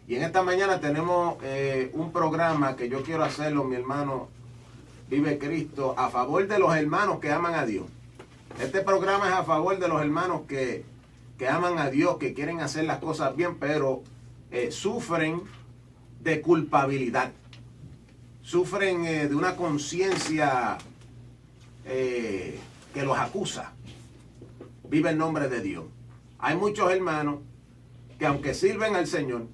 Y en esta mañana tenemos un programa que yo quiero hacerlo, mi hermano Vive Cristo, a favor de los hermanos que aman a Dios. Este programa es a favor de los hermanos que aman a Dios, que quieren hacer las cosas bien, pero sufren de culpabilidad. Sufren de una conciencia que los acusa. Vive el nombre de Dios. Hay muchos hermanos que aunque sirven al Señor,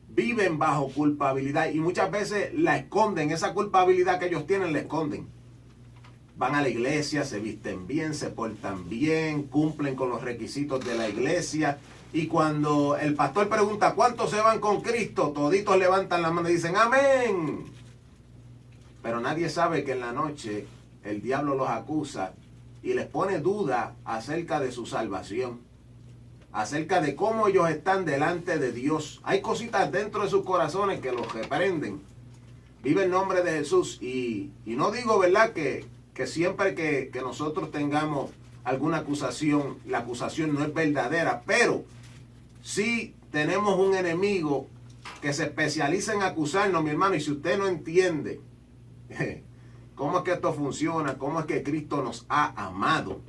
viven bajo culpabilidad y muchas veces la esconden. Esa culpabilidad que ellos tienen la esconden. Van a la iglesia, se visten bien, se portan bien, cumplen con los requisitos de la iglesia. Y cuando el pastor pregunta ¿cuántos se van con Cristo? Toditos levantan la mano y dicen amén. Pero nadie sabe que en la noche el diablo los acusa y les pone duda acerca de su salvación, acerca de cómo ellos están delante de Dios. Hay cositas dentro de sus corazones que los reprenden. Vive el nombre de Jesús. Y no digo, ¿verdad?, que siempre que nosotros tengamos alguna acusación, la acusación no es verdadera, pero sí tenemos un enemigo que se especializa en acusarnos, mi hermano. Y si usted no entiende cómo es que esto funciona, cómo es que Cristo nos ha amado,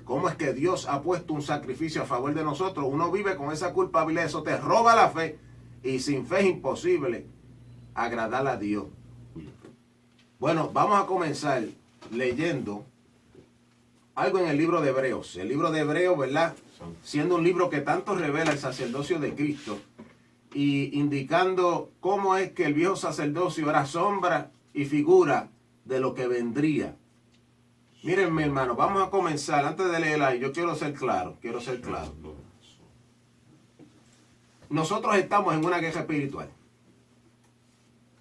cómo es que Dios ha puesto un sacrificio a favor de nosotros, uno vive con esa culpabilidad, eso te roba la fe, y sin fe es imposible agradar a Dios. Bueno, vamos a comenzar leyendo algo en el libro de Hebreos. El libro de Hebreos, ¿verdad?, siendo un libro que tanto revela el sacerdocio de Cristo y indicando cómo es que el viejo sacerdocio era sombra y figura de lo que vendría. Miren, mi hermano, vamos a comenzar. Antes de leer ahí, yo quiero ser claro. Nosotros estamos en una guerra espiritual.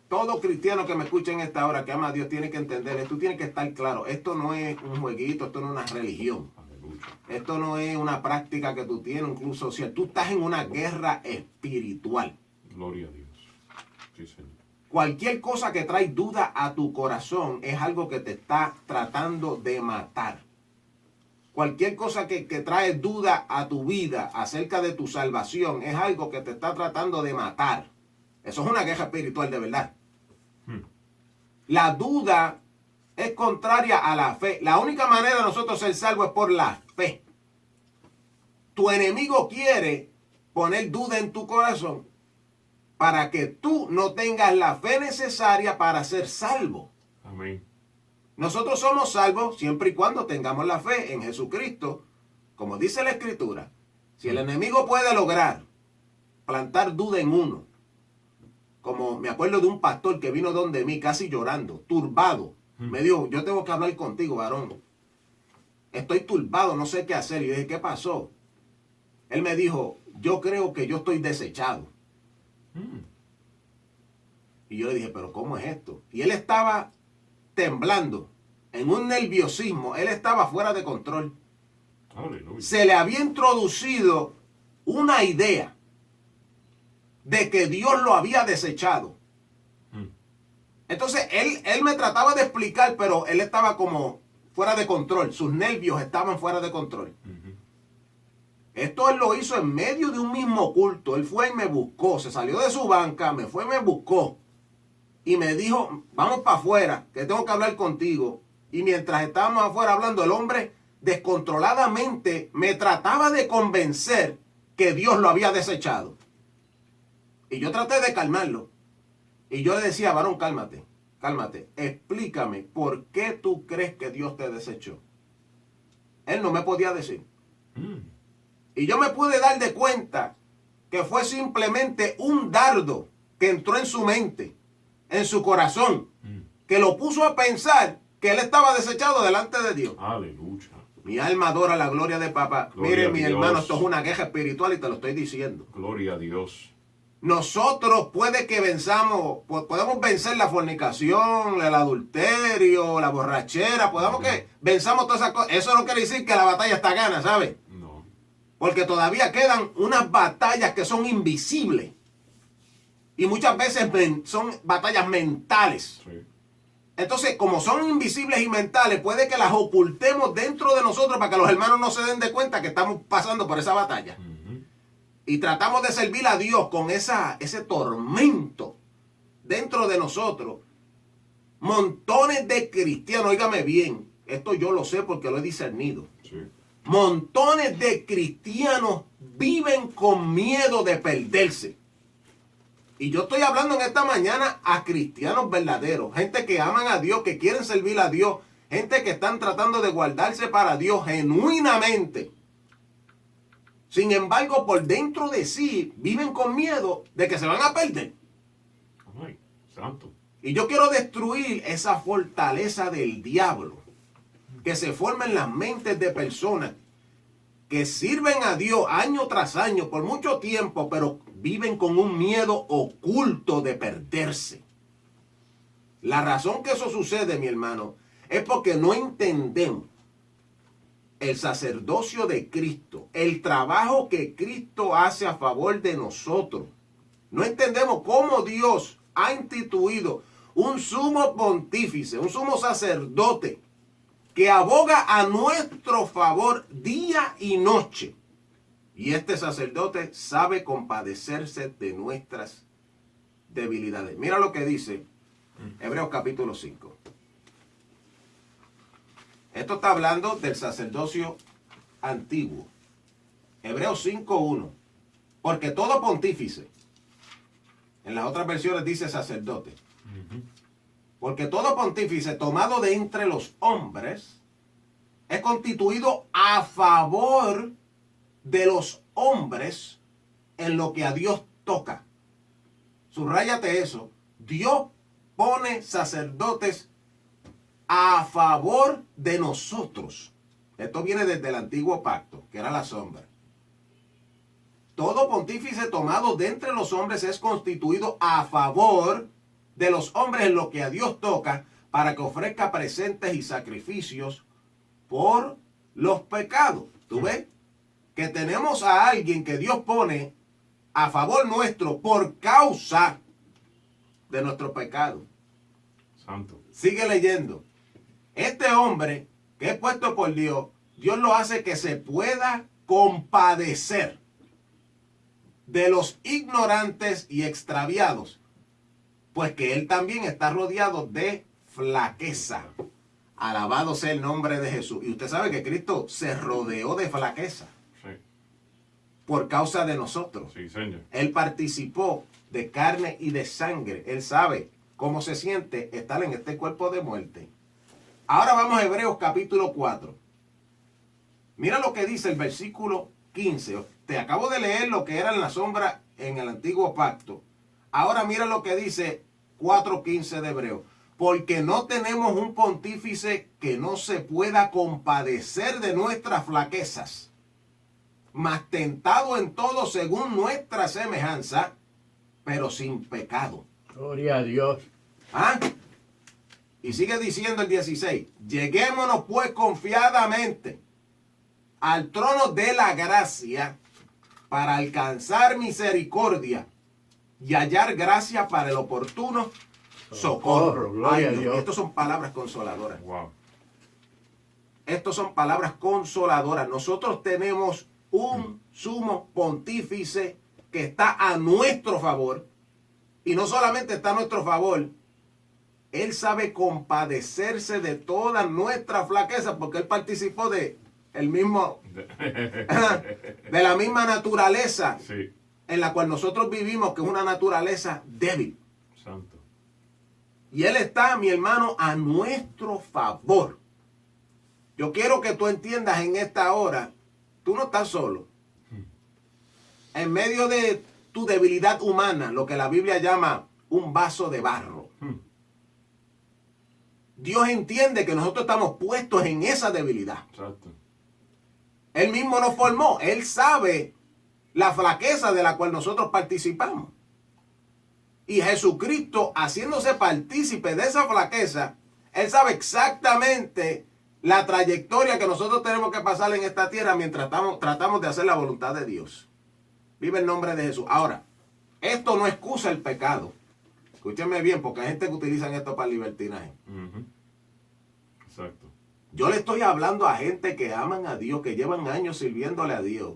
Todo cristiano que me escuche en esta hora, que ama a Dios, tiene que entender esto, tiene que estar claro. Esto no es un jueguito, esto no es una religión. Esto no es una práctica que tú tienes, incluso si tú estás en una guerra espiritual. Gloria a Dios. Sí, Señor. Cualquier cosa que trae duda a tu corazón es algo que te está tratando de matar. Cualquier cosa que trae duda a tu vida acerca de tu salvación es algo que te está tratando de matar. Eso es una guerra espiritual de verdad. La duda es contraria a la fe. La única manera de nosotros ser salvos es por la fe. Tu enemigo quiere poner duda en tu corazón para que tú no tengas la fe necesaria para ser salvo. Amén. Nosotros somos salvos siempre y cuando tengamos la fe en Jesucristo, como dice la Escritura. Si el enemigo puede lograr plantar duda en uno, como me acuerdo de un pastor que vino donde mí casi llorando, turbado, me dijo, yo tengo que hablar contigo, varón. Estoy turbado, no sé qué hacer. Y yo dije, ¿qué pasó? Él me dijo, yo creo que yo estoy desechado. Y yo le dije, ¿pero cómo es esto? Y él estaba temblando, en un nerviosismo. Él estaba fuera de control. Aleluya. Se le había introducido una idea de que Dios lo había desechado. Entonces él me trataba de explicar, pero él estaba como fuera de control. Sus nervios estaban fuera de control. Esto él lo hizo en medio de un mismo culto. Él fue y me buscó. Se salió de su banca, me fue y me buscó. Y me dijo, vamos para afuera, que tengo que hablar contigo. Y mientras estábamos afuera hablando, el hombre descontroladamente me trataba de convencer que Dios lo había desechado. Y yo traté de calmarlo. Y yo le decía, varón, cálmate, cálmate. Explícame, ¿por qué tú crees que Dios te desechó? Él no me podía decir. Y yo me pude dar de cuenta que fue simplemente un dardo que entró en su mente, en su corazón, que lo puso a pensar que él estaba desechado delante de Dios. Aleluya. Mi alma adora la gloria de papá. Gloria Mire, a mi Dios. hermano, esto es una guerra espiritual y te lo estoy diciendo. Gloria a Dios. Nosotros puede que podemos vencer la fornicación, el adulterio, la borrachera, podemos que venzamos todas esas cosas. Eso no quiere decir que la batalla está gana, ¿sabe? No. Porque todavía quedan unas batallas que son invisibles. Y muchas veces son batallas mentales. Sí. Entonces, como son invisibles y mentales, puede que las ocultemos dentro de nosotros para que los hermanos no se den de cuenta que estamos pasando por esa batalla. y tratamos de servir a Dios con ese tormento dentro de nosotros, montones de cristianos, óigame bien, esto yo lo sé porque lo he discernido. Sí. Montones de cristianos viven con miedo de perderse. Y yo estoy hablando en esta mañana a cristianos verdaderos, gente que aman a Dios, que quieren servir a Dios, gente que están tratando de guardarse para Dios genuinamente. Sin embargo, por dentro de sí viven con miedo de que se van a perder. Ay, santo. Y yo quiero destruir esa fortaleza del diablo que se forma en las mentes de personas que sirven a Dios año tras año por mucho tiempo, pero viven con un miedo oculto de perderse. La razón que eso sucede, mi hermano, es porque no entendemos el sacerdocio de Cristo, el trabajo que Cristo hace a favor de nosotros. No entendemos cómo Dios ha instituido un sumo pontífice, un sumo sacerdote que aboga a nuestro favor día y noche. Y este sacerdote sabe compadecerse de nuestras debilidades. Mira lo que dice Hebreos capítulo 5. Esto está hablando del sacerdocio antiguo. Hebreos 5:1. Porque todo pontífice, en las otras versiones dice sacerdote. Porque todo pontífice tomado de entre los hombres es constituido a favor de los hombres en lo que a Dios toca. Subráyate eso. Dios pone sacerdotes a favor de nosotros. Esto viene desde el antiguo pacto, que era la sombra. Todo pontífice tomado de entre los hombres es constituido a favor de los hombres en lo que a Dios toca, para que ofrezca presentes y sacrificios por los pecados. ¿Tú ves? Que tenemos a alguien que Dios pone a favor nuestro por causa de nuestro pecado. Santo. Sigue leyendo. Este hombre que es puesto por Dios, Dios lo hace que se pueda compadecer de los ignorantes y extraviados, pues que él también está rodeado de flaqueza. Alabado sea el nombre de Jesús. Y usted sabe que Cristo se rodeó de flaqueza. Sí. Por causa de nosotros. Sí, señor. Él participó de carne y de sangre. Él sabe cómo se siente estar en este cuerpo de muerte. Ahora vamos a Hebreos capítulo 4. Mira lo que dice el versículo 15. Te acabo de leer lo que era en la sombra en el antiguo pacto. Ahora mira lo que dice 4:15 de Hebreos. Porque no tenemos un pontífice que no se pueda compadecer de nuestras flaquezas, mas tentado en todo según nuestra semejanza, pero sin pecado. Gloria a Dios. ¿Ah? Y sigue diciendo el 16. Lleguémonos pues confiadamente al trono de la gracia para alcanzar misericordia y hallar gracia para el oportuno socorro. Gloria a Dios mío, Dios. estas son palabras consoladoras. Wow. Estas son palabras consoladoras. Nosotros tenemos un sumo pontífice que está a nuestro favor. Y no solamente está a nuestro favor, él sabe compadecerse de todas nuestras flaquezas, porque él participó de la misma naturaleza Sí. en la cual nosotros vivimos, que es una naturaleza débil. Santo. Y él está, mi hermano, a nuestro favor. Yo quiero que tú entiendas en esta hora, tú no estás solo. En medio de tu debilidad humana, lo que la Biblia llama un vaso de barro. Dios entiende que nosotros estamos puestos en esa debilidad. Exacto. Él mismo nos formó. Él sabe la flaqueza de la cual nosotros participamos. Y Jesucristo, haciéndose partícipe de esa flaqueza, Él sabe exactamente la trayectoria que nosotros tenemos que pasar en esta tierra mientras tratamos de hacer la voluntad de Dios. Vive el nombre de Jesús. Ahora, esto no excusa el pecado. Escúchenme bien, porque hay gente que utiliza esto para libertinaje. Exacto. Yo le estoy hablando a gente que aman a Dios, que llevan años sirviéndole a Dios.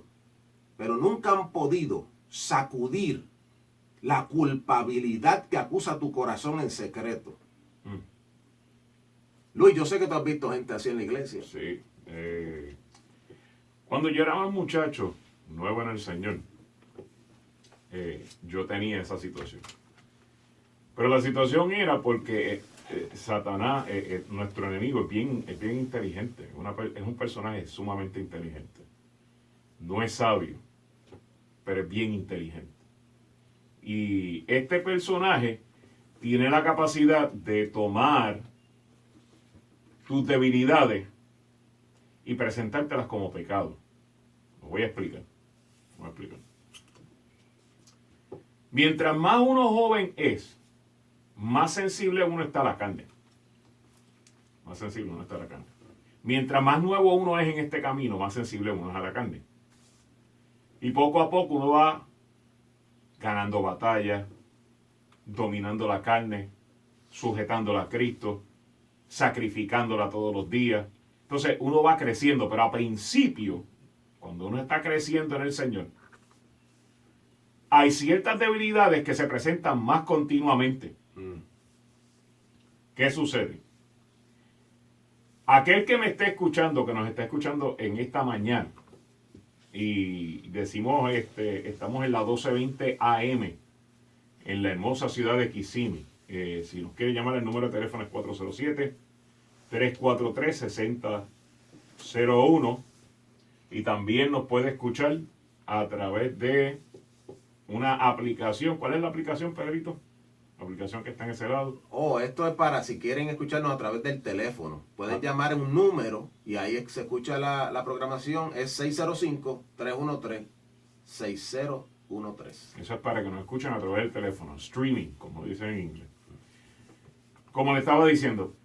pero nunca han podido sacudir la culpabilidad que acusa tu corazón en secreto. Luis, yo sé que tú has visto gente así en la iglesia. Sí. Cuando yo era un muchacho nuevo en el Señor, yo tenía esa situación. Pero la situación era porque Satanás, nuestro enemigo, es bien inteligente. Es un personaje sumamente inteligente. No es sabio, pero es bien inteligente. Y este personaje tiene la capacidad de tomar tus debilidades y presentártelas como pecado. Lo voy a explicar. Mientras más uno joven es, más sensible uno está a la carne. Mientras más nuevo uno es en este camino, más sensible uno es a la carne. Y poco a poco uno va ganando batallas, dominando la carne, sujetándola a Cristo, sacrificándola todos los días. Entonces uno va creciendo, pero a principio, cuando uno está creciendo en el Señor, hay ciertas debilidades que se presentan más continuamente. ¿Qué sucede? Aquel que me esté escuchando, que nos está escuchando en esta mañana, y decimos, estamos en la 1220 AM, en la hermosa ciudad de Kissimmee. Si nos quiere llamar, el número de teléfono es 407-343-6001, y también nos puede escuchar a través de una aplicación. ¿Cuál es la aplicación, Pedrito? La aplicación que está en ese lado. Esto es para si quieren escucharnos a través del teléfono. Pueden llamar en un número y ahí se escucha la programación. Es 605-313-6013. Eso es para que nos escuchen a través del teléfono. Streaming, como dicen en inglés. Como le estaba diciendo,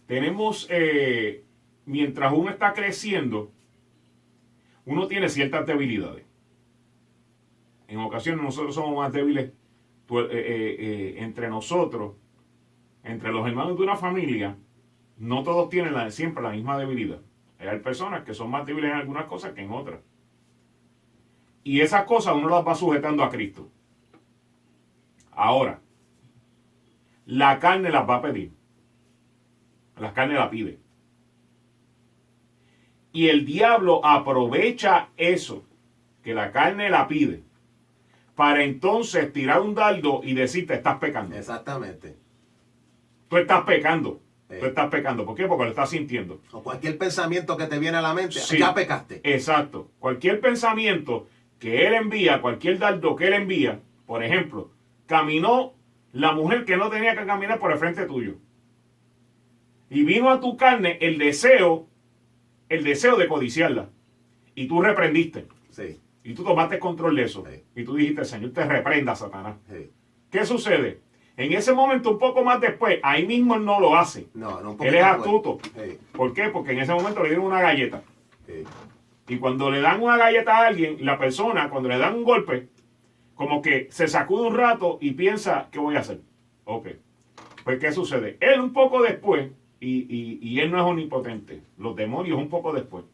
tenemos, mientras uno está creciendo, uno tiene ciertas debilidades. En ocasiones nosotros somos más débiles entre nosotros, entre los hermanos de una familia. No todos tienen siempre la misma debilidad. Hay personas que son más débiles en algunas cosas que en otras. Y esas cosas uno las va sujetando a Cristo. Ahora, la carne las va a pedir. La carne la pide. Y el diablo aprovecha eso, que la carne la pide, para entonces tirar un dardo y decirte, estás pecando. Exactamente. Tú estás pecando. Tú estás pecando. ¿Por qué? Porque lo estás sintiendo. O cualquier pensamiento que te viene a la mente, Sí, ya pecaste. Exacto. Cualquier pensamiento que él envía, cualquier dardo que él envía, por ejemplo, caminó la mujer que no tenía que caminar por el frente tuyo. Y vino a tu carne el deseo de codiciarla. Y tú reprendiste. Sí. Y tú tomaste control de eso. Sí. Y tú dijiste, Señor, te reprenda, Satanás. Sí. ¿Qué sucede? En ese momento, un poco más después, ahí mismo él no lo hace. No, un él es astuto. Sí. ¿Por qué? Porque en ese momento le dieron una galleta. Sí. Y cuando le dan una galleta a alguien, la persona, cuando le dan un golpe, como que se sacude un rato y piensa, ¿qué voy a hacer? Ok. Pues, ¿qué sucede? Él un poco después, y él no es omnipotente, los demonios un poco después,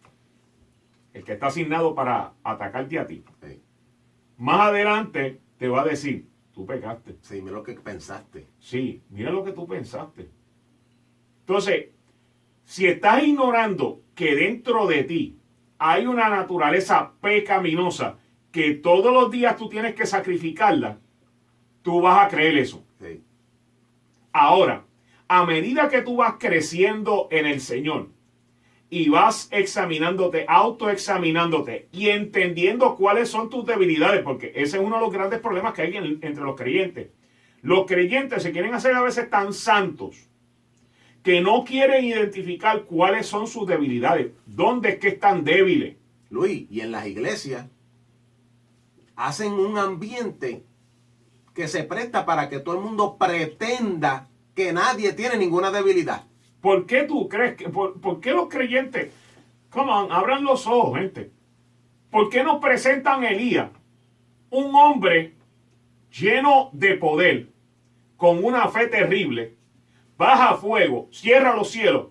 el que está asignado para atacarte a ti, Sí. más adelante te va a decir, tú pecaste. Sí, mira lo que pensaste. Sí, mira lo que tú pensaste. Entonces, si estás ignorando que dentro de ti hay una naturaleza pecaminosa que todos los días tú tienes que sacrificarla, tú vas a creer eso. Sí. Ahora, a medida que tú vas creciendo en el Señor y vas examinándote, autoexaminándote y entendiendo cuáles son tus debilidades, porque ese es uno de los grandes problemas que hay entre los creyentes. Los creyentes se quieren hacer a veces tan santos que no quieren identificar cuáles son sus debilidades, dónde es que están débiles. Luis, y en las iglesias hacen un ambiente que se presta para que todo el mundo pretenda que nadie tiene ninguna debilidad. ¿Por qué tú crees que, por qué los creyentes, come on, abran los ojos, gente? ¿Por qué nos presentan a Elías, un hombre lleno de poder, con una fe terrible, baja fuego, cierra los cielos,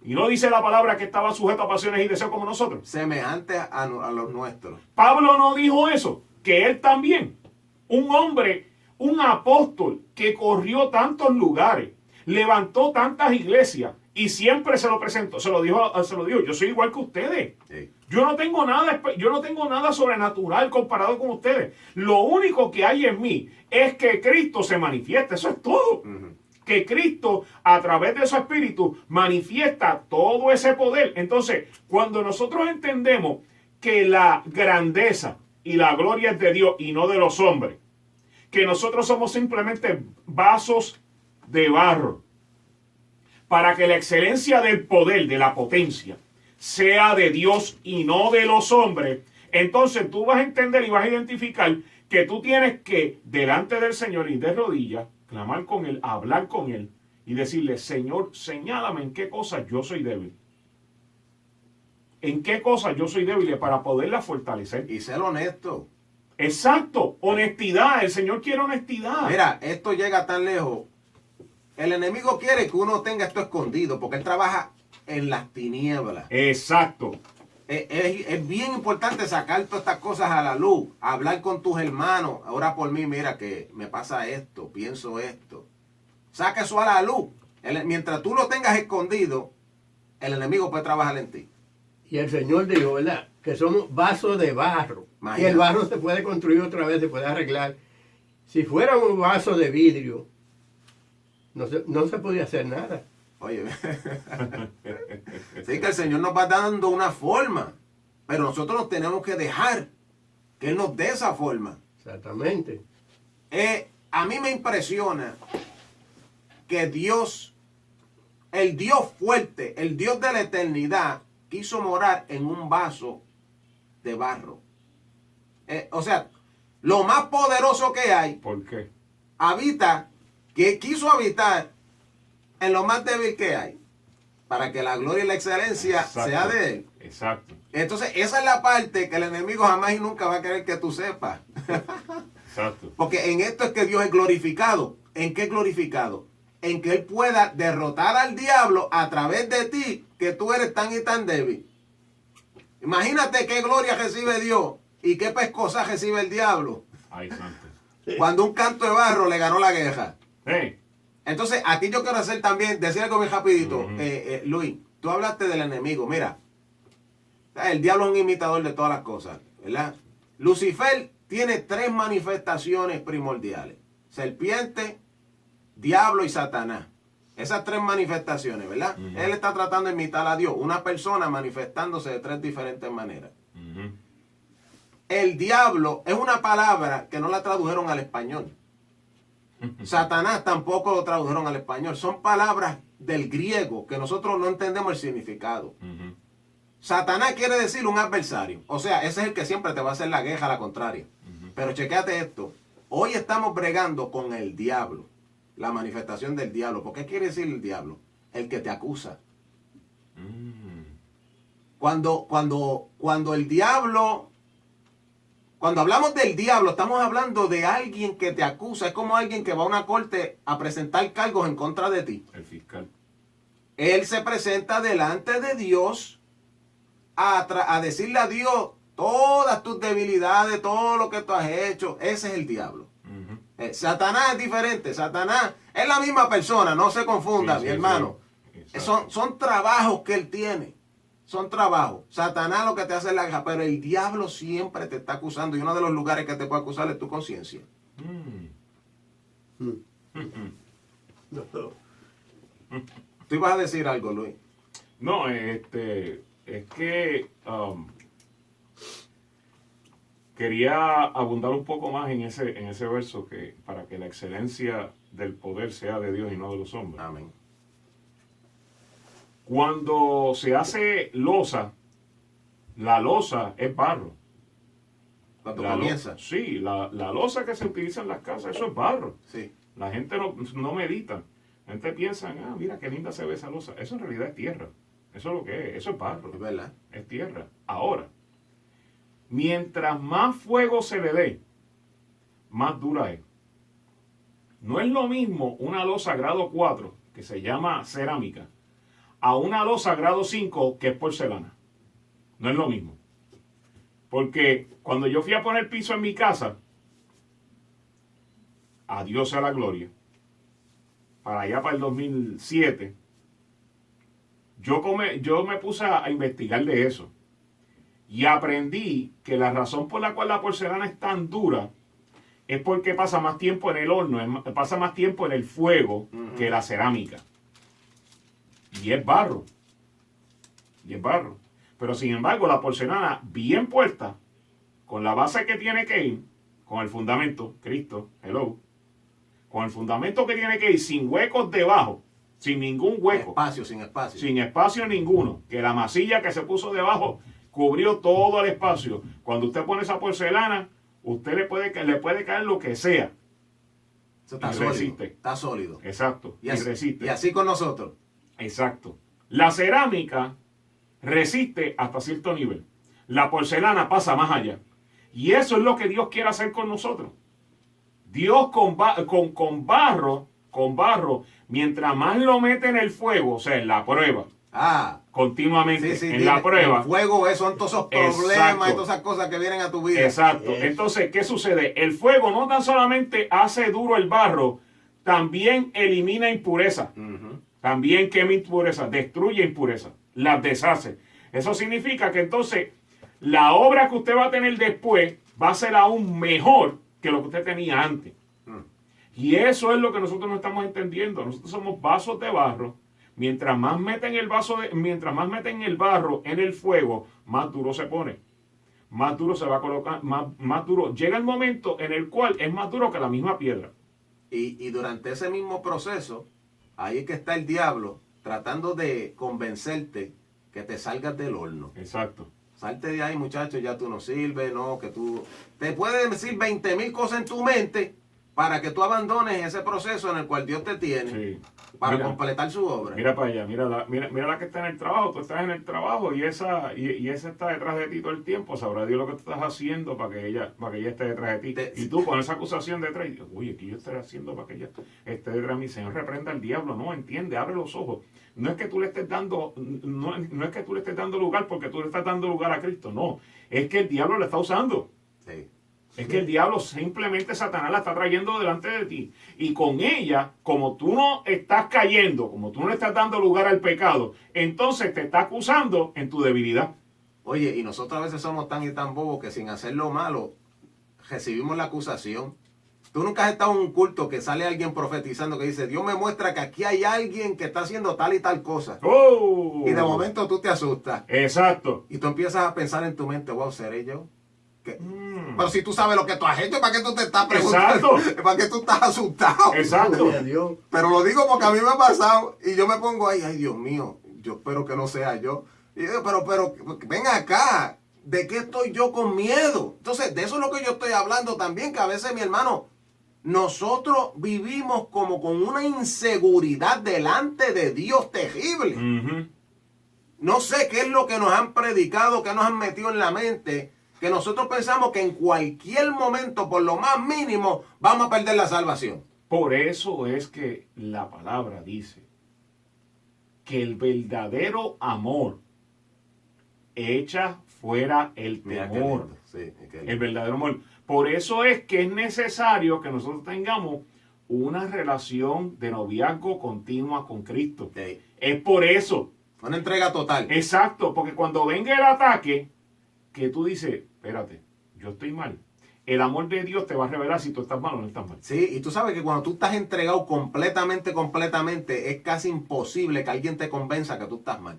Y no dice la palabra que estaba sujeto a pasiones y deseos como nosotros. Semejantes a los nuestros. Pablo no dijo eso, que él también, un hombre, un apóstol que corrió tantos lugares, levantó tantas iglesias y siempre se lo presentó, se lo dijo, yo soy igual que ustedes. Sí. Yo no tengo nada sobrenatural comparado con ustedes. Lo único que hay en mí es que Cristo se manifiesta, eso es todo. Que Cristo, a través de su Espíritu, manifiesta todo ese poder. Entonces, cuando nosotros entendemos que la grandeza y la gloria es de Dios y no de los hombres, que nosotros somos simplemente vasos de barro, para que la excelencia del poder, de la potencia, sea de Dios y no de los hombres, entonces tú vas a entender y vas a identificar que tú tienes que, delante del Señor y de rodillas, clamar con Él, hablar con Él y decirle, Señor, señálame en qué cosas yo soy débil. En qué cosas yo soy débil para poderla fortalecer. Y ser honesto. Exacto, honestidad. El Señor quiere honestidad. Mira, esto llega tan lejos. El enemigo quiere que uno tenga esto escondido porque él trabaja en las tinieblas. Exacto. Es bien importante sacar todas estas cosas a la luz, hablar con tus hermanos. Ahora por mí, mira que me pasa esto, pienso esto. Saca eso a la luz. Mientras tú lo tengas escondido, el enemigo puede trabajar en ti. Y el Señor dijo, ¿verdad? Que somos vasos de barro. Imagínate. Y el barro se puede construir otra vez, se puede arreglar. Si fuera un vaso de vidrio, no se podía hacer nada. Oye, sí que el Señor nos va dando una forma, pero nosotros nos tenemos que dejar que Él nos dé esa forma. Exactamente. A mí me impresiona que Dios, el Dios fuerte, el Dios de la eternidad, quiso morar en un vaso de barro. O sea, lo más poderoso que hay, ¿Por qué? quiso habitar en lo más débil que hay, para que la gloria y la excelencia Exacto. sea de Él. Exacto. Entonces, esa es la parte que el enemigo jamás y nunca va a querer que tú sepas. Exacto. Porque en esto es que Dios es glorificado. ¿En qué es glorificado? En que Él pueda derrotar al diablo a través de ti, que tú eres tan y tan débil. Imagínate qué gloria recibe Dios y qué pescosa recibe el diablo Ay, santo. cuando un canto de barro le ganó la guerra. Hey. Entonces, aquí yo quiero hacer también, decir algo bien rapidito. Ujú. Luis, tú hablaste del enemigo. Mira, el diablo es un imitador de todas las cosas, ¿verdad? Lucifer tiene 3 manifestaciones primordiales. Serpiente, diablo y Satanás. Esas 3 manifestaciones, ¿verdad? Ujú. Él está tratando de imitar a Dios. Una persona manifestándose de 3 diferentes maneras. Ujú. El diablo es una palabra que no la tradujeron al español. Satanás tampoco lo tradujeron al español. Son palabras del griego que nosotros no entendemos el significado. Ujú. Satanás quiere decir un adversario. O sea, ese es el que siempre te va a hacer la guerra a la contraria. Ujú. Pero chequéate esto. Hoy estamos bregando con el diablo. La manifestación del diablo. ¿Por qué quiere decir el diablo? El que te acusa. Mm. Cuando el diablo... Cuando hablamos del diablo, estamos hablando de alguien que te acusa. Es como alguien que va a una corte a presentar cargos en contra de ti. El fiscal. Él se presenta delante de Dios a decirle a Dios todas tus debilidades, todo lo que tú has hecho. Ese es el diablo. Ujú. Satanás es diferente. Satanás es la misma persona, no se confunda, Sí, mi sí, hermano. sí. Exacto. Son trabajos que él tiene. Son trabajos. Satanás lo que te hace es la guerra, pero el diablo siempre te está acusando. Y uno de los lugares que te puede acusar es tu conciencia. Mm. Mm. No. Tú ibas a decir algo, Luis. No, es que quería abundar un poco más en ese verso que para que la excelencia del poder sea de Dios y no de los hombres. Amén. Cuando se hace losa, la losa es barro. Cuando La comienza. Sí, la losa que se utiliza en las casas, eso es barro. Sí. La gente no medita. La gente piensa, mira qué linda se ve esa losa. Eso en realidad es tierra. Eso es lo que es. Eso es barro. Es verdad. Es tierra. Ahora, mientras más fuego se le dé, más dura es. No es lo mismo una losa grado 4, que se llama cerámica, a una loza grado 5 que es porcelana. No es lo mismo. Porque cuando yo fui a poner piso en mi casa, a Dios sea la gloria, para allá para el 2007, yo me puse a investigar de eso. Y aprendí que la razón por la cual la porcelana es tan dura es porque pasa más tiempo en el horno, pasa más tiempo en el fuego que la cerámica. Y es barro. Y es barro. Pero sin embargo, la porcelana bien puesta, con la base que tiene que ir, con el fundamento, Cristo, hello, con el fundamento que tiene que ir, sin huecos debajo, sin ningún hueco. Sin espacio. Sin espacio ninguno. Que la masilla que se puso debajo cubrió todo el espacio. Cuando usted pone esa porcelana, usted le puede caer lo que sea. Eso está Y sólido. resiste. Está sólido. Exacto. Y así, resiste. y así con nosotros. Exacto. La cerámica resiste hasta cierto nivel. La porcelana pasa más allá. Y eso es lo que Dios quiere hacer con nosotros. Dios con barro, mientras más lo mete en el fuego, o sea, en la prueba, continuamente en la prueba. El fuego, son todos esos problemas y todas esas cosas que vienen a tu vida. Exacto. Entonces, ¿qué sucede? El fuego no tan solamente hace duro el barro, también elimina impureza. También quema impureza, destruye impureza, las deshace. Eso significa que entonces la obra que usted va a tener después va a ser aún mejor que lo que usted tenía antes. Y eso es lo que nosotros no estamos entendiendo. Nosotros somos vasos de barro. Mientras más meten el barro en el fuego, más duro se pone. Más duro se va a colocar, más duro. Llega el momento en el cual es más duro que la misma piedra. Y durante ese mismo proceso, ahí es que está el diablo tratando de convencerte que te salgas del horno. Exacto. Salte de ahí, muchachos, ya tú no sirves, no, que tú... Te puede decir 20,000 cosas en tu mente para que tú abandones ese proceso en el cual Dios te tiene. Sí. Para completar su obra. Mira para allá, mira la que está en el trabajo. Tú estás en el trabajo y esa está detrás de ti todo el tiempo. Sabrá Dios lo que tú estás haciendo para que ella esté detrás de ti. Y tú con esa acusación detrás, y dices, oye, ¿qué yo estoy haciendo para que ella esté detrás de mí? Señor, reprenda al diablo. No, entiende, abre los ojos. No es que tú le estés dando, no es que tú le estés dando lugar porque tú le estás dando lugar a Cristo. No, es que el diablo la está usando. Sí. Es que el diablo simplemente Satanás la está trayendo delante de ti. Y con ella, como tú no estás cayendo, como tú no le estás dando lugar al pecado, entonces te está acusando en tu debilidad. Oye, y nosotros a veces somos tan y tan bobos que sin hacer lo malo recibimos la acusación. Tú nunca has estado en un culto que sale alguien profetizando que dice, Dios me muestra que aquí hay alguien que está haciendo tal y tal cosa. ¡Oh! Y de momento tú te asustas. Exacto. Y tú empiezas a pensar en tu mente, wow, ¿seré yo? Pero si tú sabes lo que tú has hecho, ¿para qué tú te estás preguntando? Exacto. ¿Para qué tú estás asustado? Exacto. Pero lo digo porque a mí me ha pasado y yo me pongo ahí, ay Dios mío, yo espero que no sea yo. Y yo digo, pero ven acá, ¿de qué estoy yo con miedo? Entonces, de eso es lo que yo estoy hablando también, que a veces, mi hermano, nosotros vivimos como con una inseguridad delante de Dios terrible. No sé qué es lo que nos han predicado, qué nos han metido en la mente, que nosotros pensamos que en cualquier momento, por lo más mínimo, vamos a perder la salvación. Por eso es que la palabra dice que el verdadero amor echa fuera el temor. Sí, el verdadero amor. Por eso es que es necesario que nosotros tengamos una relación de noviazgo continua con Cristo. Sí. Es por eso. Una entrega total. Exacto, porque cuando venga el ataque, que tú dices, espérate, yo estoy mal. El amor de Dios te va a revelar si tú estás mal o no estás mal. Sí, y tú sabes que cuando tú estás entregado completamente, es casi imposible que alguien te convenza que tú estás mal.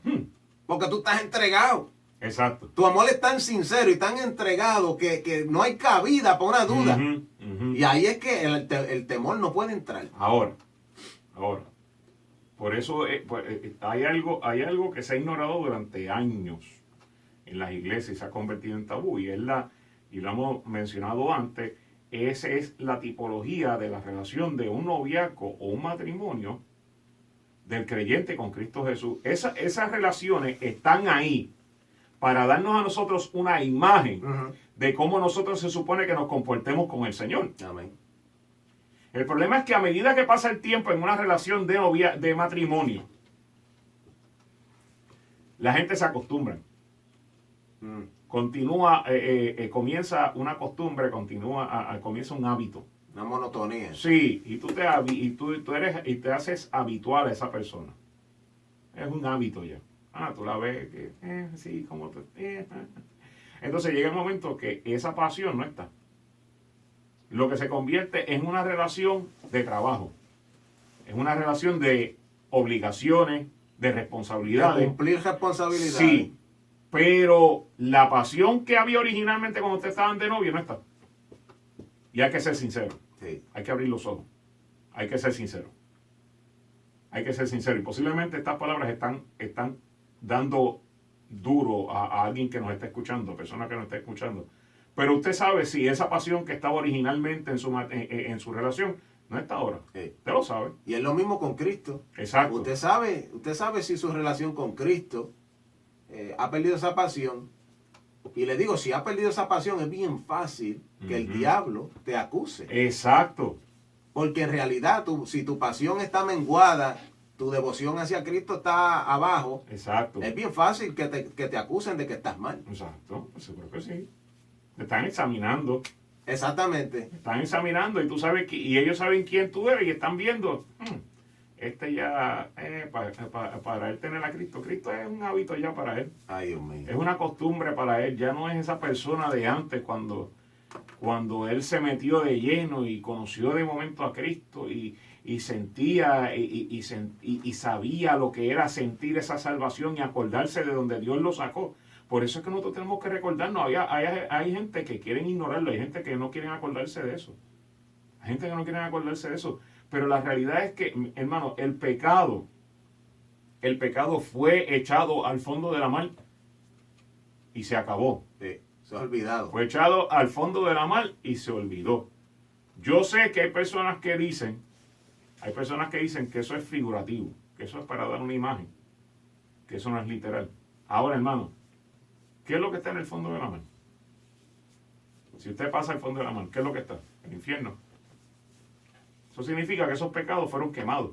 Porque tú estás entregado. Exacto. Tu amor es tan sincero y tan entregado que no hay cabida para una duda. Y ahí es que el temor no puede entrar. Ahora. Por eso hay algo que se ha ignorado durante años en las iglesias y se ha convertido en tabú. Y lo hemos mencionado antes, esa es la tipología de la relación de un noviazgo o un matrimonio del creyente con Cristo Jesús. Esas relaciones están ahí para darnos a nosotros una imagen de cómo nosotros se supone que nos comportemos con el Señor. Amén. El problema es que a medida que pasa el tiempo en una relación de matrimonio, la gente se acostumbra. Mm. Comienza una costumbre, comienza un hábito. Una monotonía. Sí, y tú te haces habitual a esa persona. Es un hábito ya. Tú la ves que, sí, como tú. Entonces llega el momento que esa pasión no está. Lo que se convierte en una relación de trabajo. Es una relación de obligaciones, de responsabilidades. De cumplir responsabilidades. Sí, pero la pasión que había originalmente cuando ustedes estaban de novio no está. Y hay que ser sincero. Sí. Hay que abrir los ojos. Hay que ser sincero. Hay que ser sincero. Y posiblemente estas palabras están dando duro a alguien que nos está escuchando, persona que nos está escuchando. Pero usted sabe si esa pasión que estaba originalmente en su relación no está ahora. Sí. Usted lo sabe. Y es lo mismo con Cristo. Exacto. Usted sabe si su relación con Cristo ha perdido esa pasión. Y le digo, si ha perdido esa pasión, es bien fácil que el diablo te acuse. Exacto. Porque en realidad, si tu pasión está menguada, tu devoción hacia Cristo está abajo, Exacto. es bien fácil que te acusen de que estás mal. Exacto. Pues seguro que sí. Te están examinando. Exactamente. Te están examinando y tú sabes y ellos saben quién tú eres y están viendo. Ya, para él tener a Cristo. Cristo es un hábito ya para él. Ay, Dios mío. Es una costumbre para él. Ya no es esa persona de antes cuando él se metió de lleno y conoció de momento a Cristo y sentía y sabía lo que era sentir esa salvación y acordarse de donde Dios lo sacó. Por eso es que nosotros tenemos que recordarnos. Hay gente que quieren ignorarlo, hay gente que no quieren acordarse de eso. Hay gente que no quiere acordarse de eso. Pero la realidad es que, hermano, el pecado fue echado al fondo de la mar y se acabó. Sí, se ha olvidado. Fue echado al fondo de la mar y se olvidó. Yo sé que hay personas que dicen que eso es figurativo, que eso es para dar una imagen, que eso no es literal. Ahora, hermano, ¿qué es lo que está en el fondo de la mar? Si usted pasa al fondo de la mar, ¿qué es lo que está? El infierno. Eso significa que esos pecados fueron quemados,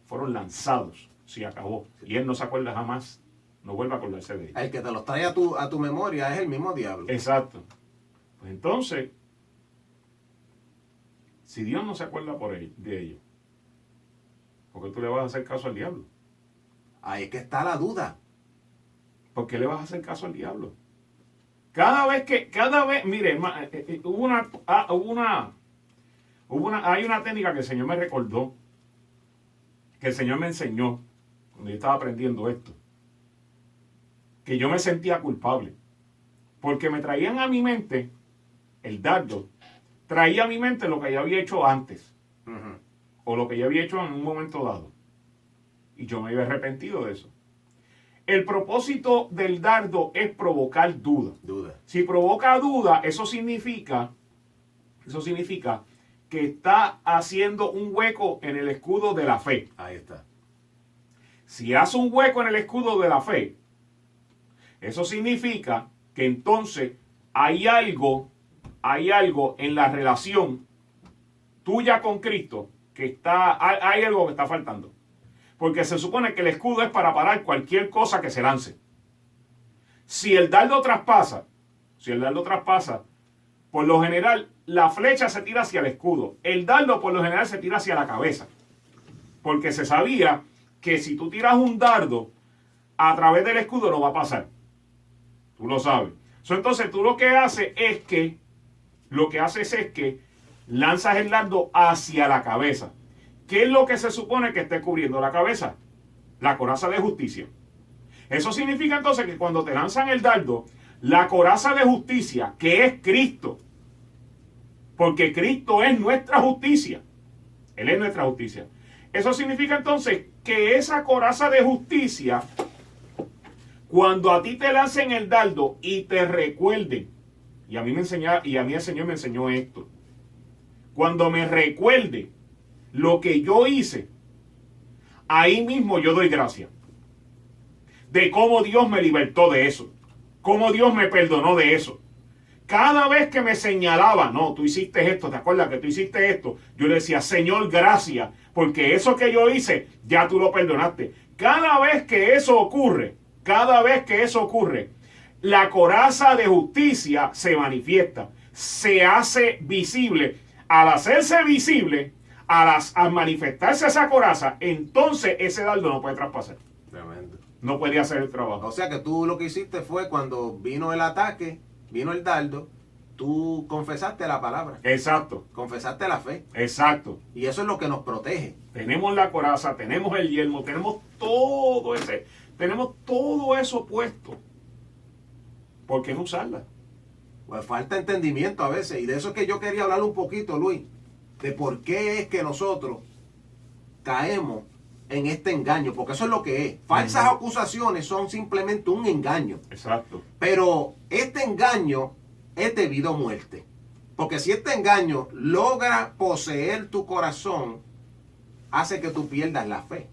fueron lanzados, se acabó. Y él no se acuerda jamás, no vuelve a acordarse de ellos. El que te los trae a tu memoria es el mismo diablo. Exacto. Pues entonces, si Dios no se acuerda de ellos, ¿por qué tú le vas a hacer caso al diablo? Ahí es que está la duda. ¿Por qué le vas a hacer caso al diablo? Mire, hay una técnica que el Señor me recordó, que el Señor me enseñó cuando yo estaba aprendiendo esto, que yo me sentía culpable, porque me traían a mi mente el dardo, traía a mi mente lo que yo había hecho antes, o lo que yo había hecho en un momento dado, y yo me había arrepentido de eso. El propósito del dardo es provocar duda. Si provoca duda, eso significa que está haciendo un hueco en el escudo de la fe. Ahí está. Si hace un hueco en el escudo de la fe, eso significa que entonces hay algo en la relación tuya con Cristo hay algo que está faltando. Porque se supone que el escudo es para parar cualquier cosa que se lance. Si el dardo traspasa, por lo general, la flecha se tira hacia el escudo. El dardo, por lo general, se tira hacia la cabeza. Porque se sabía que si tú tiras un dardo a través del escudo, no va a pasar. Tú lo sabes. Entonces, tú lo que haces es que lanzas el dardo hacia la cabeza. ¿Qué es lo que se supone que esté cubriendo la cabeza? La coraza de justicia. Eso significa entonces que cuando te lanzan el dardo, la coraza de justicia, que es Cristo, porque Cristo es nuestra justicia, Él es nuestra justicia. Eso significa entonces que esa coraza de justicia, cuando a ti te lancen el dardo y te recuerden, y a mí el Señor me enseñó esto, cuando me recuerde lo que yo hice, ahí mismo yo doy gracias de cómo Dios me libertó de eso, cómo Dios me perdonó de eso. Cada vez que me señalaba, no, tú hiciste esto, ¿te acuerdas que tú hiciste esto? Yo le decía, Señor, gracias, porque eso que yo hice, ya tú lo perdonaste. Cada vez que eso ocurre, Cada vez que eso ocurre, la coraza de justicia se manifiesta, se hace visible. Al hacerse visible, al manifestarse esa coraza, entonces ese dardo no puede traspasar. Tremendo. No puede hacer el trabajo. O sea que tú lo que hiciste fue cuando vino el ataque, vino el dardo, tú confesaste la palabra, Exacto, confesaste la fe. exacto. Y eso es lo que nos protege. Tenemos la coraza, tenemos el yelmo, tenemos todo eso puesto. ¿Por qué no usarla? Pues falta entendimiento a veces. Y de eso es que yo quería hablar un poquito, Luis. De por qué es que nosotros caemos en este engaño. Porque eso es lo que es. Falsas acusaciones son simplemente un engaño. Exacto. Pero este engaño es debido a muerte. Porque si este engaño logra poseer tu corazón, hace que tú pierdas la fe.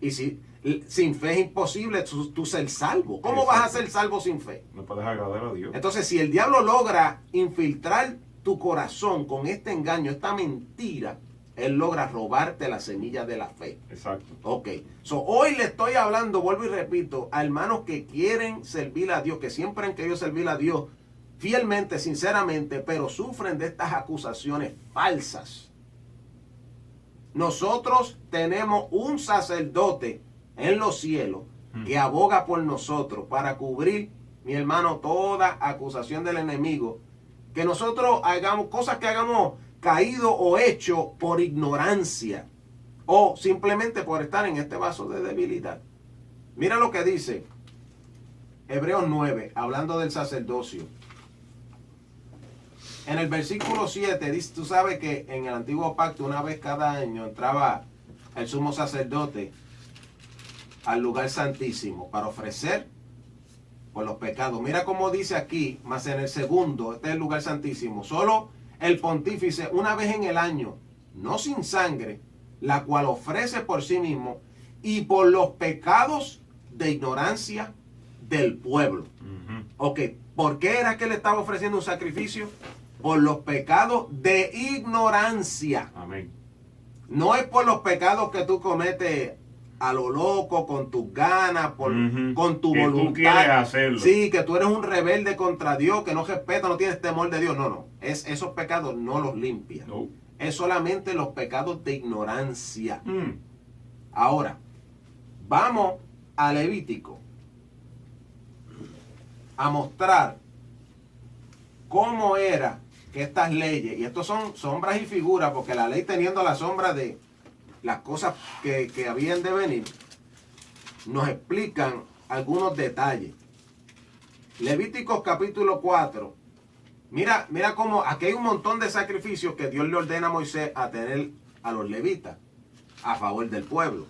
Y si sin fe es imposible tú ser salvo. ¿Cómo vas a ser salvo sin fe? No puedes agradar a Dios. Entonces, si el diablo logra infiltrar tu corazón con este engaño, esta mentira, él logra robarte la semilla de la fe. Exacto. Ok. Hoy le estoy hablando, vuelvo y repito, a hermanos que quieren servir a Dios, que siempre han querido servir a Dios fielmente, sinceramente, pero sufren de estas acusaciones falsas. Nosotros tenemos un sacerdote en los cielos que aboga por nosotros para cubrir, mi hermano, toda acusación del enemigo. Que nosotros hagamos cosas que hagamos caído o hecho por ignorancia o simplemente por estar en este vaso de debilidad. Mira lo que dice Hebreos 9, hablando del sacerdocio. En el versículo 7 dice, tú sabes que en el antiguo pacto una vez cada año entraba el sumo sacerdote al lugar santísimo para ofrecer por los pecados. Mira cómo dice aquí, más en el segundo, este es el lugar santísimo, solo el pontífice una vez en el año, no sin sangre, la cual ofrece por sí mismo y por los pecados de ignorancia del pueblo. Ok, ¿por qué era que le estaba ofreciendo un sacrificio? Por los pecados de ignorancia. Amén. No es por los pecados que tú cometes a lo loco, con tus ganas, con tu que voluntad. tú quieres hacerlo. Sí, que tú eres un rebelde contra Dios, que no respeta, no tienes temor de Dios. No. Esos pecados no los limpia. No. Es solamente los pecados de ignorancia. Ahora, vamos a Levítico a mostrar cómo era que estas leyes, y estos son sombras y figuras, porque la ley teniendo la sombra de las cosas que habían de venir, nos explican algunos detalles. Levíticos capítulo 4. Mira cómo aquí hay un montón de sacrificios que Dios le ordena a Moisés a tener a los levitas a favor del pueblo.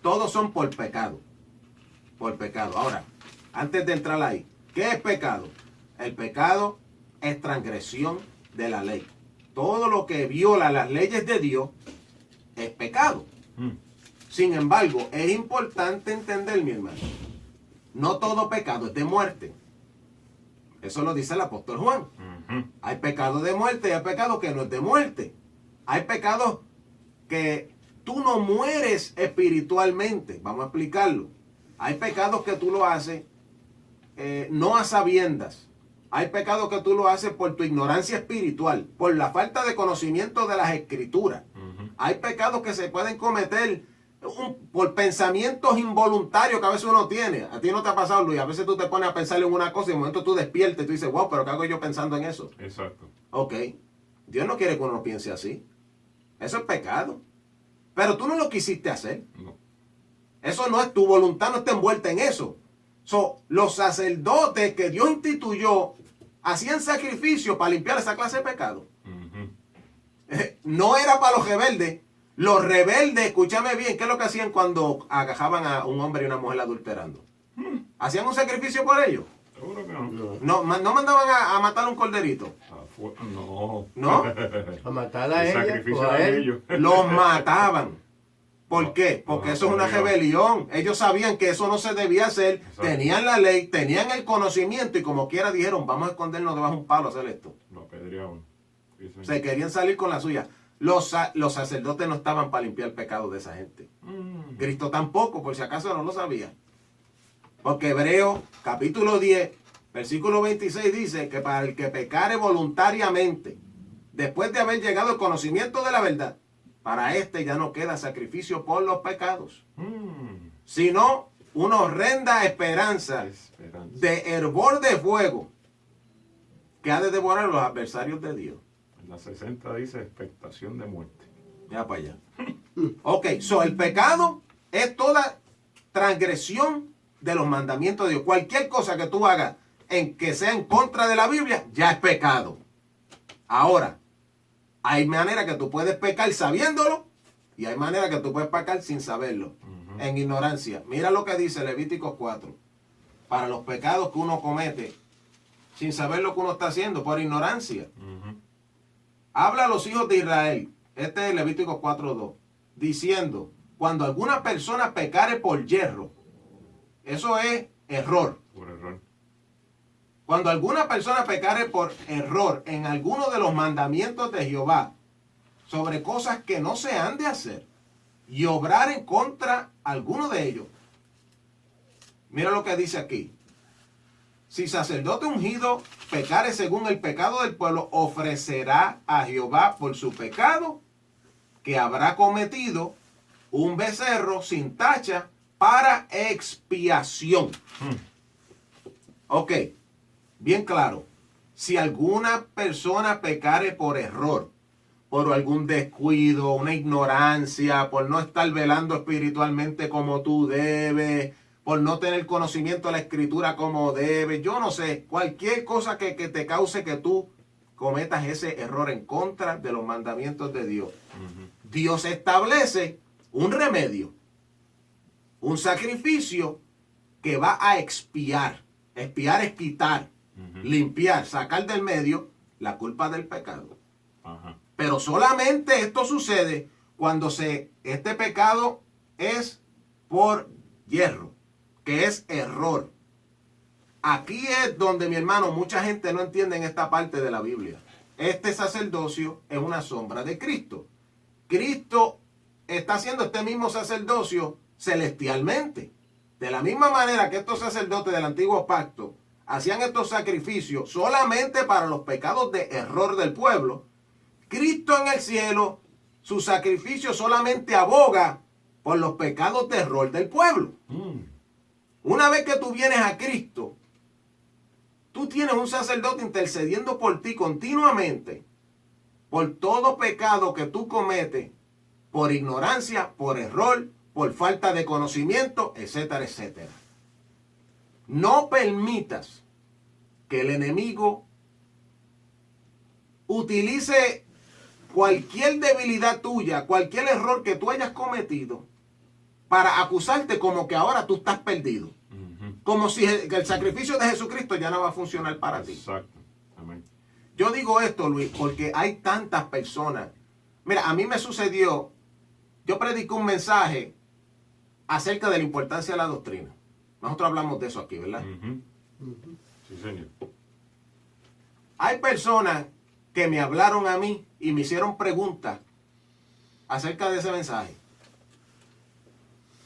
Todos son por pecado. Por pecado. Ahora, antes de entrar ahí, ¿qué es pecado? El pecado es transgresión de la ley. Todo lo que viola las leyes de Dios es pecado. Sin embargo, es importante entender, mi hermano, no todo pecado es de muerte. Eso lo dice el apóstol Juan. Hay pecado de muerte y hay pecado que no es de muerte. Hay pecados que tú no mueres espiritualmente. Vamos a explicarlo. Hay pecados que tú lo haces no a sabiendas. Hay pecados que tú lo haces por tu ignorancia espiritual, por la falta de conocimiento de las escrituras. Hay pecados que se pueden cometer por pensamientos involuntarios que a veces uno tiene. A ti no te ha pasado, Luis. A veces tú te pones a pensar en una cosa y de momento tú despiertas y tú dices, wow, pero ¿qué hago yo pensando en eso? Exacto. Ok. Dios no quiere que uno piense así. Eso es pecado. Pero tú no lo quisiste hacer. No. Eso no es tu voluntad, no está envuelta en eso. Los sacerdotes que Dios instituyó hacían sacrificios para limpiar esa clase de pecado. No era para los rebeldes. Los rebeldes, escúchame bien, ¿qué es lo que hacían cuando agajaban a un hombre y una mujer adulterando? ¿Hacían un sacrificio por ellos? Seguro que no. No mandaban a matar un corderito. No. ¿No? A matar a El ella sacrificio o a de él. ellos. Los mataban. ¿Por qué? No, Porque eso es una por Dios. rebelión. Ellos sabían que eso no se debía hacer. Exacto. Tenían la ley, tenían el conocimiento y como quiera dijeron, vamos a escondernos debajo de un palo a hacer esto. Lo apedreaban. Sí, señor. Se querían salir con la suya. Los sacerdotes no estaban para limpiar el pecado de esa gente. Cristo tampoco, por si acaso no lo sabía. Porque Hebreos capítulo 10, versículo 26 dice que para el que pecare voluntariamente, después de haber llegado al conocimiento de la verdad, para este ya no queda sacrificio por los pecados, sino una horrenda esperanza de hervor de fuego que ha de devorar a los adversarios de Dios. En la 60 dice expectación de muerte. Ya para allá. Ok, so el pecado es toda transgresión de los mandamientos de Dios. Cualquier cosa que tú hagas en que sea en contra de la Biblia, ya es pecado. Ahora, hay manera que tú puedes pecar sabiéndolo y hay manera que tú puedes pecar sin saberlo, en ignorancia. Mira lo que dice Levíticos 4. Para los pecados que uno comete sin saber lo que uno está haciendo, por ignorancia. Habla a los hijos de Israel, este es Levíticos 4:2, diciendo, cuando alguna persona pecare por yerro, eso es error. Por error. Cuando alguna persona pecare por error en alguno de los mandamientos de Jehová, sobre cosas que no se han de hacer, y obrar en contra alguno de ellos. Mira lo que dice aquí. Si sacerdote ungido pecare según el pecado del pueblo, ofrecerá a Jehová por su pecado que habrá cometido un becerro sin tacha para expiación. Ok, bien claro. Si alguna persona pecare por error, por algún descuido, una ignorancia, por no estar velando espiritualmente como tú debes, por no tener conocimiento de la escritura como debes, yo no sé, cualquier cosa que te cause que tú cometas ese error en contra de los mandamientos de Dios. Dios establece un remedio, un sacrificio que va a expiar. Expiar es quitar, limpiar, sacar del medio la culpa del pecado. Pero solamente esto sucede cuando este pecado es por yerro, que es error. Aquí es donde, mi hermano, mucha gente no entiende en esta parte de la Biblia. Este sacerdocio es una sombra de Cristo. Cristo está haciendo este mismo sacerdocio celestialmente. De la misma manera que estos sacerdotes del antiguo pacto hacían estos sacrificios solamente para los pecados de error del pueblo, Cristo en el cielo, su sacrificio solamente aboga por los pecados de error del pueblo. Una vez que tú vienes a Cristo, tú tienes un sacerdote intercediendo por ti continuamente, por todo pecado que tú cometes, por ignorancia, por error, por falta de conocimiento, etcétera, etcétera. No permitas que el enemigo utilice cualquier debilidad tuya, cualquier error que tú hayas cometido, para acusarte como que ahora tú estás perdido. Como si el sacrificio de Jesucristo ya no va a funcionar para ti. Exacto. Amén. Yo digo esto, Luis, porque hay tantas personas. Mira, a mí me sucedió, yo prediqué un mensaje acerca de la importancia de la doctrina. Nosotros hablamos de eso aquí, ¿verdad? Sí, señor. Hay personas que me hablaron a mí y me hicieron preguntas acerca de ese mensaje.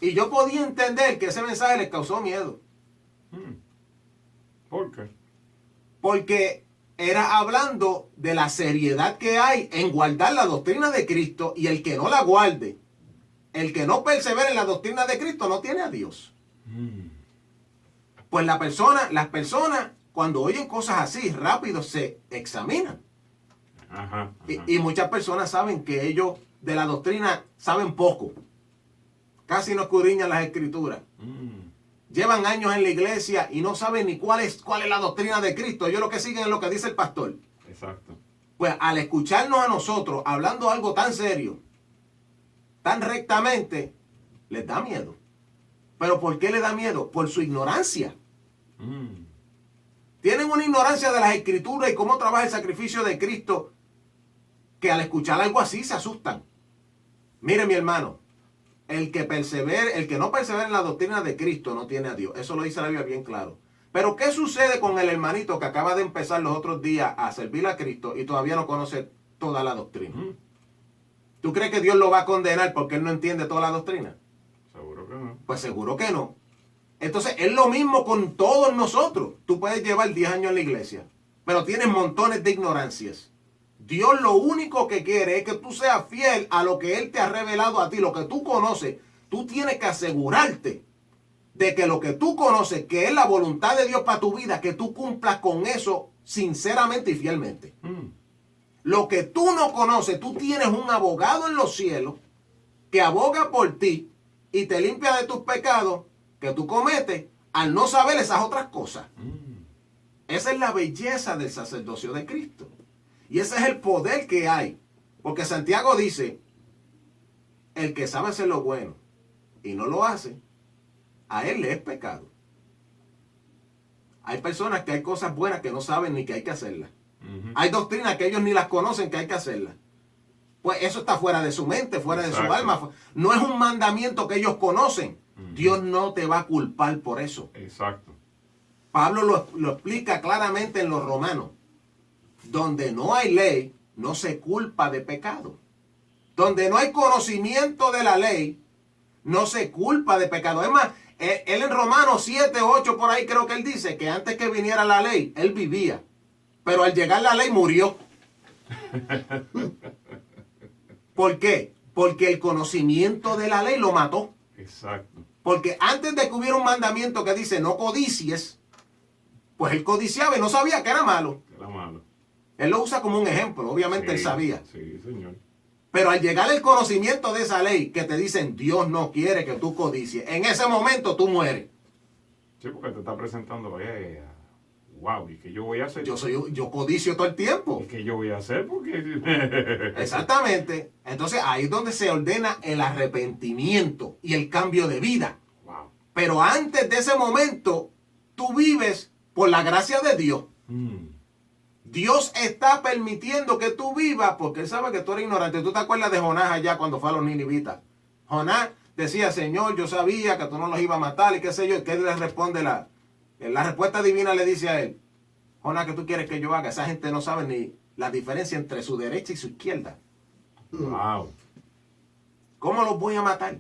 Y yo podía entender que ese mensaje les causó miedo. ¿Por qué? Porque era hablando de la seriedad que hay en guardar la doctrina de Cristo, y el que no la guarde, el que no persevere en la doctrina de Cristo, no tiene a Dios. Pues las personas cuando oyen cosas así rápido se examinan. Y muchas personas saben que ellos de la doctrina saben poco. Casi no escudriñan las escrituras. Llevan años en la iglesia y no saben ni cuál es la doctrina de Cristo. Ellos lo que siguen es lo que dice el pastor. Exacto. Pues al escucharnos a nosotros hablando algo tan serio, tan rectamente, les da miedo. ¿Pero por qué les da miedo? Por su ignorancia. Tienen una ignorancia de las escrituras y cómo trabaja el sacrificio de Cristo, que al escuchar algo así se asustan. Mire, mi hermano, el que no persevera en la doctrina de Cristo no tiene a Dios. Eso lo dice la Biblia bien claro. Pero ¿qué sucede con el hermanito que acaba de empezar los otros días a servir a Cristo y todavía no conoce toda la doctrina? ¿Tú crees que Dios lo va a condenar porque él no entiende toda la doctrina? Seguro que no. Pues seguro que no. Entonces es lo mismo con todos nosotros. Tú puedes llevar 10 años en la iglesia, pero tienes montones de ignorancias. Dios lo único que quiere es que tú seas fiel a lo que Él te ha revelado a ti, lo que tú conoces. Tú tienes que asegurarte de que lo que tú conoces, que es la voluntad de Dios para tu vida, que tú cumplas con eso sinceramente y fielmente. Lo que tú no conoces, tú tienes un abogado en los cielos que aboga por ti y te limpia de tus pecados que tú cometes al no saber esas otras cosas. Esa es la belleza del sacerdocio de Cristo. Y ese es el poder que hay. Porque Santiago dice, el que sabe hacer lo bueno y no lo hace, a él le es pecado. Hay personas que hay cosas buenas que no saben ni que hay que hacerlas. Hay doctrinas que ellos ni las conocen que hay que hacerlas. Pues eso está fuera de su mente, fuera de su alma. No es un mandamiento que ellos conocen. Dios no te va a culpar por eso. Exacto. Pablo lo explica claramente en los Romanos. Donde no hay ley, no se culpa de pecado. Donde no hay conocimiento de la ley, no se culpa de pecado. Es más, él en Romanos 7, 8, por ahí creo que él dice que antes que viniera la ley, él vivía. Pero al llegar la ley murió. ¿Por qué? Porque el conocimiento de la ley lo mató. Exacto. Porque antes de que hubiera un mandamiento que dice no codicies, pues él codiciaba y no sabía que era malo. Era malo. Él lo usa como un ejemplo, obviamente Sí, él sabía. Sí, señor. Pero al llegar el conocimiento de esa ley que te dicen Dios no quiere que tú codicies, en ese momento tú mueres. Sí, porque te está presentando, wow, ¿y qué yo voy a hacer? Yo codicio todo el tiempo. ¿Y qué yo voy a hacer? Porque Exactamente. Entonces ahí es donde se ordena el arrepentimiento y el cambio de vida. wow. Pero antes de ese momento, tú vives por la gracia de Dios. Dios está permitiendo que tú vivas porque Él sabe que tú eres ignorante. ¿Tú te acuerdas de Jonás allá cuando fue a los ninivitas? Jonás decía, Señor, yo sabía que tú no los ibas a matar y qué sé yo. ¿Y qué le responde la respuesta divina? Le dice a él, Jonás, ¿qué tú quieres que yo haga? Esa gente no sabe ni la diferencia entre su derecha y su izquierda. Wow. ¿Cómo los voy a matar?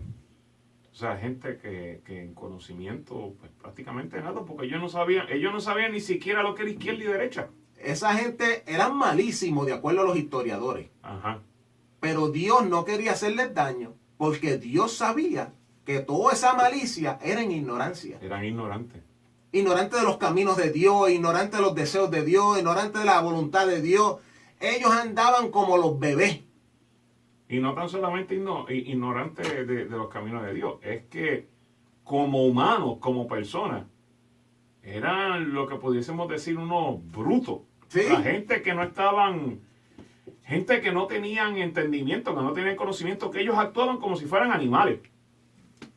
O sea, gente que en conocimiento, pues prácticamente nada, porque ellos no sabían ni siquiera lo que era izquierda y derecha. Esa gente eran malísimos de acuerdo a los historiadores. Ajá. Pero Dios no quería hacerles daño porque Dios sabía que toda esa malicia era en ignorancia. Eran ignorantes. Ignorante de los caminos de Dios, ignorante de los deseos de Dios, ignorante de la voluntad de Dios. Ellos andaban como los bebés. Y no tan solamente ignorantes de los caminos de Dios, es que como humanos, como personas, eran lo que pudiésemos decir unos brutos. Sí. La gente que no estaban, gente que no tenían entendimiento, que no tenían conocimiento, que ellos actuaban como si fueran animales.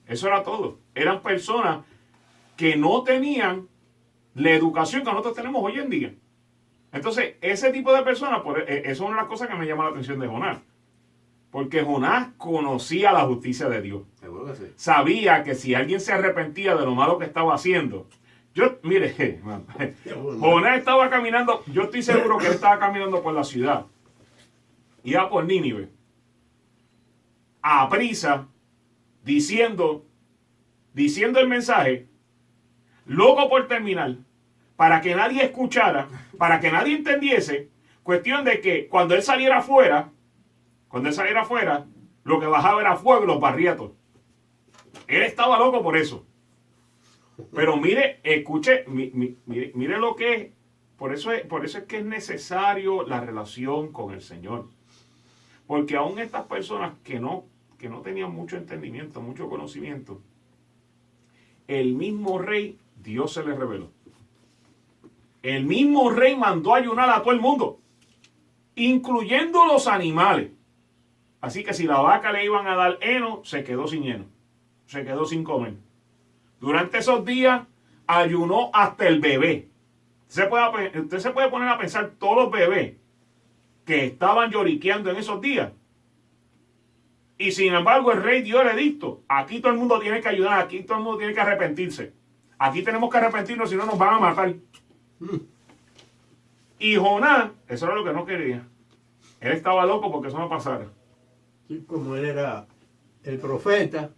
Eso era todo. Eran personas que no tenían la educación que nosotros tenemos hoy en día. Entonces, ese tipo de personas, eso es una de las cosas que me llama la atención de Jonás. Porque Jonás conocía la justicia de Dios. Seguro que sí. Sabía que si alguien se arrepentía de lo malo que estaba haciendo, mire, Jonás estaba caminando, yo estoy seguro que él estaba caminando por la ciudad. Iba por Nínive. A prisa, diciendo el mensaje, loco por terminar, para que nadie escuchara, para que nadie entendiese, cuestión de que cuando él saliera afuera, lo que bajaba era fuego y los barría a todos. Él estaba loco por eso. Pero mire, escuche, mire lo que es. Por eso es que es necesario la relación con el Señor. Porque aún estas personas que no tenían mucho entendimiento, mucho conocimiento, el mismo rey, Dios se les reveló. El mismo rey mandó ayunar a todo el mundo, incluyendo los animales. Así que si la vaca le iban a dar heno, se quedó sin heno. Se quedó sin comer. Durante esos días ayunó hasta el bebé. Usted se puede poner a pensar todos los bebés que estaban lloriqueando en esos días. Y sin embargo el rey dio el edicto. Aquí todo el mundo tiene que ayudar, aquí todo el mundo tiene que arrepentirse. Aquí tenemos que arrepentirnos, si no nos van a matar. Y Jonás, eso era lo que no quería. Él estaba loco porque eso no pasara. Sí, como él era el profeta,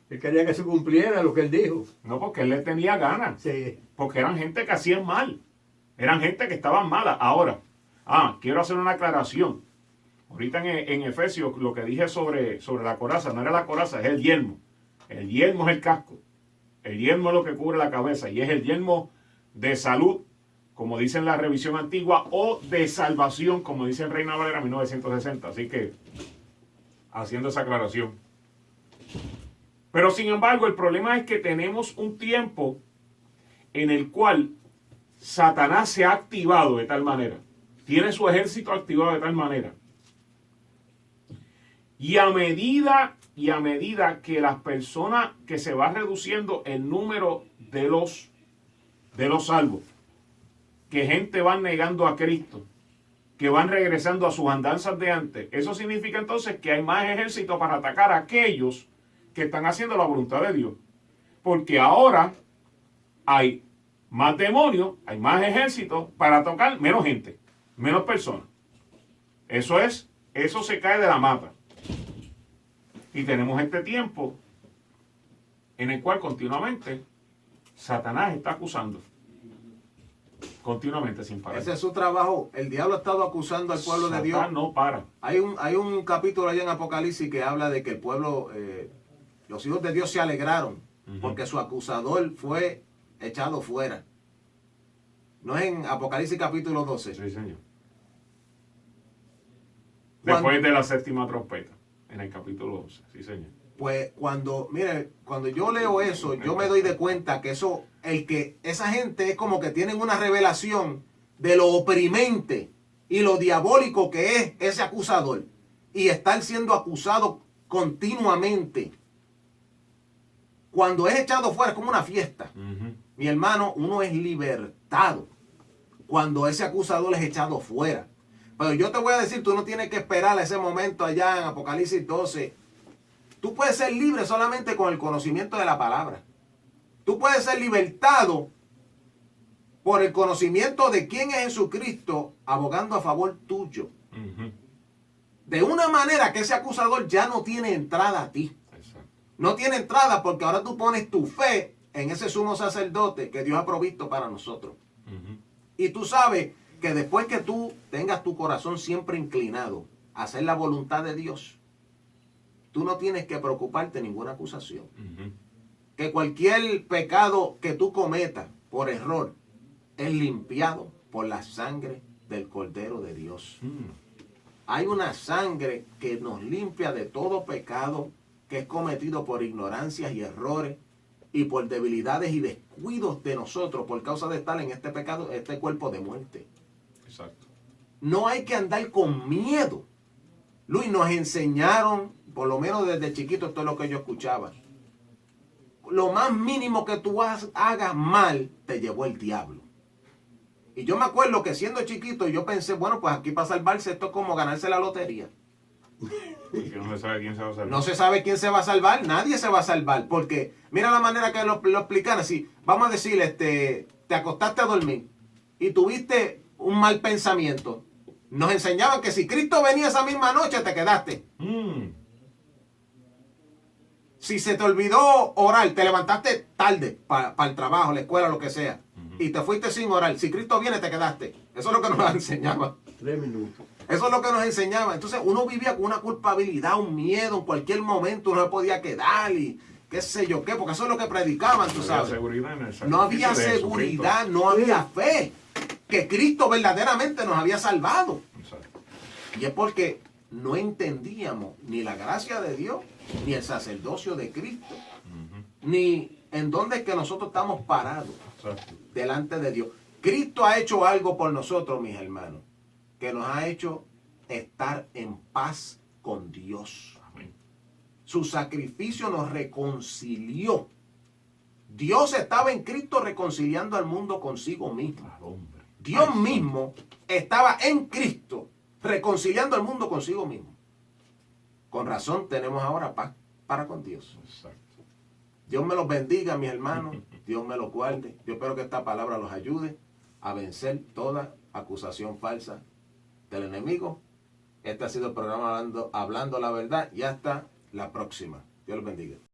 Él quería que se cumpliera lo que él dijo. No, porque él le tenía ganas. Sí. Porque eran gente que hacían mal. Eran gente que estaban mala. Ahora, quiero hacer una aclaración. Ahorita en Efesios, lo que dije sobre la coraza, no era la coraza, es el yelmo. El yelmo es el casco. El yelmo es lo que cubre la cabeza. Y es el yelmo de salud, como dice en la revisión antigua, o de salvación, como dice en Reina Valera 1960. Así que, haciendo esa aclaración. Pero sin embargo, el problema es que tenemos un tiempo en el cual Satanás se ha activado de tal manera, tiene su ejército activado de tal manera, y a medida que las personas, que se va reduciendo el número de los salvos, que gente va negando a Cristo, que van regresando a sus andanzas de antes, eso significa entonces que hay más ejército para atacar a aquellos que están haciendo la voluntad de Dios, porque ahora hay más demonios, hay más ejércitos para tocar menos gente, menos personas. Eso se cae de la mata. Y tenemos este tiempo en el cual continuamente Satanás está acusando. Continuamente, sin parar. Ese es su trabajo. El diablo ha estado acusando al pueblo de Dios. No para. Hay un capítulo allá en Apocalipsis que habla de que el pueblo, los hijos de Dios se alegraron porque su acusador fue echado fuera. ¿No es en Apocalipsis capítulo 12? Sí, señor. Después de la séptima trompeta, en el capítulo 12. Sí, señor. Pues cuando yo leo eso, yo me doy de cuenta que esa gente es como que tienen una revelación de lo oprimente y lo diabólico que es ese acusador. Y estar siendo acusado continuamente. Cuando es echado fuera es como una fiesta. Mi hermano, uno es libertado cuando ese acusador es echado fuera. Pero yo te voy a decir, tú no tienes que esperar a ese momento allá en Apocalipsis 12. Tú puedes ser libre solamente con el conocimiento de la palabra. Tú puedes ser libertado por el conocimiento de quién es Jesucristo, abogando a favor tuyo. De una manera que ese acusador ya no tiene entrada a ti. Exacto. No tiene entrada porque ahora tú pones tu fe en ese sumo sacerdote que Dios ha provisto para nosotros. Y tú sabes que después que tú tengas tu corazón siempre inclinado a hacer la voluntad de Dios, tú no tienes que preocuparte de ninguna acusación. Que cualquier pecado que tú cometas por error es limpiado por la sangre del Cordero de Dios. Hay una sangre que nos limpia de todo pecado que es cometido por ignorancias y errores y por debilidades y descuidos de nosotros por causa de estar en este pecado, este cuerpo de muerte. Exacto. No hay que andar con miedo. Luis, nos enseñaron, por lo menos desde chiquito, esto es lo que yo escuchaba. Lo más mínimo que tú hagas mal, te llevó el diablo. Y yo me acuerdo que siendo chiquito, yo pensé, bueno, pues aquí para salvarse esto es como ganarse la lotería. Porque no se sabe quién se va a salvar. No se sabe quién se va a salvar, nadie se va a salvar. Porque mira la manera que lo explican así. Vamos a decir, te acostaste a dormir y tuviste un mal pensamiento. Nos enseñaban que si Cristo venía esa misma noche, te quedaste. Si se te olvidó orar, te levantaste tarde para el trabajo, la escuela, lo que sea, y te fuiste sin orar, si Cristo viene, te quedaste. Eso es lo que nos enseñaban. 3 minutos. Eso es lo que nos enseñaba. Entonces uno vivía con una culpabilidad, un miedo, en cualquier momento uno se podía quedar y qué sé yo qué, porque eso es lo que predicaban, tú sabes. No había seguridad, no había fe que Cristo verdaderamente nos había salvado. Exacto. Y es porque no entendíamos ni la gracia de Dios, ni el sacerdocio de Cristo, ni en dónde es que nosotros estamos parados. Exacto. Delante de Dios. Cristo ha hecho algo por nosotros, mis hermanos, que nos ha hecho estar en paz con Dios. Amén. Su sacrificio nos reconcilió. Dios estaba en Cristo reconciliando al mundo consigo mismo. Dios mismo estaba en Cristo reconciliando al mundo consigo mismo. Con razón tenemos ahora paz para con Dios. Exacto. Dios me los bendiga, mis hermanos. Dios me los guarde. Yo espero que esta palabra los ayude a vencer toda acusación falsa del enemigo. Este ha sido el programa Hablando la Verdad y hasta la próxima. Dios los bendiga.